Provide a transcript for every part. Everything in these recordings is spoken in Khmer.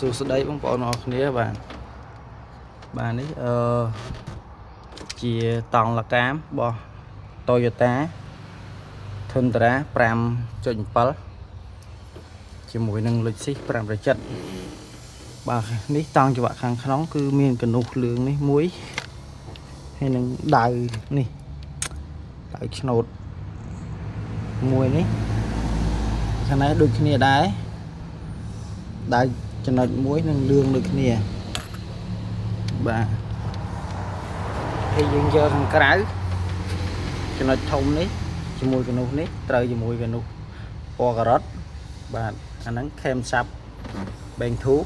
សួស្តីបងប្អូនអរគ្នាបាទនេះជាតង់លកាមរបស់ Toyota Tundra 5.7 ជាមួយនឹង Lexus 570បាទនេះតង់ច្បាក់ខាងក្នុងគឺមានកនុះលឿងនេះមួយហើយនឹងដៅនេះដៅឆ្នោតមួយនេះខាងនេះដូចគ្នាដែរដៅចំណុចមួយនឹងលឿងដូចគ្នាបាទហើយយើងយកខាងក្រៅចំណុចធំនេះជាមួយកនុះនេះត្រូវជាមួយកនុះពណ៌ការ៉ុតបាទអាហ្នឹងខេមសាប់បេងធូ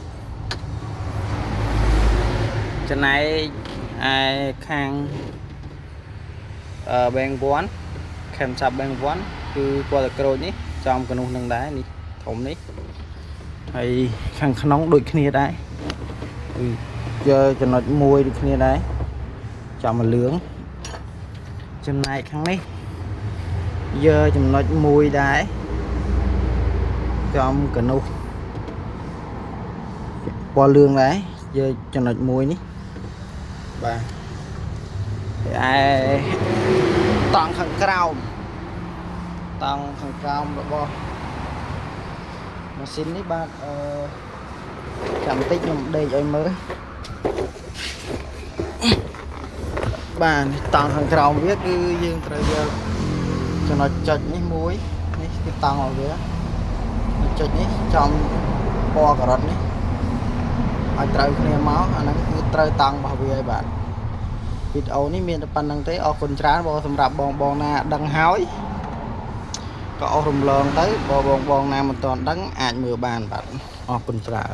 ចំណែកឯខាងបេងវ័នខេមសាប់បេងវ័នគឺពណ៌ក្រូចនេះចំកនុះនឹងដែរនេះធំនេះហើយខាងក្នុងដូចគ្នាដែរគឺយកចំណុចមួយដូចគ្នាដែរចំមកលឿងចំណែកខាងនេះយកចំណុចមួយដែរចំកនុះពណ៌លឿងដែរយកចំណុចមួយនេះបាទឯតង់ខាងក្រោមរបស់ម៉ាស៊ីននេះបាទចាំបន្តិចខ្ញុំដេកឲ្យមើលបាទតង់ខាងក្រោមវាគឺយើងត្រូវយកចំណុចចុចនេះមួយនេះគឺតង់របស់វាចុចនេះចំពណ៌ការ៉ុតនេះឲ្យត្រូវគ្នាមកអាហ្នឹងគឺត្រូវតង់របស់វាហើយបាទវីដេអូនេះមានតែប៉ុណ្្នឹងទេអរគុណច្រើនបើសម្រាប់បងណាដឹងហើយក៏អស់រំលងទៅបើបងណាមិនទាន់ដឹងអាចមើលបានបាទអរគុណច្រើន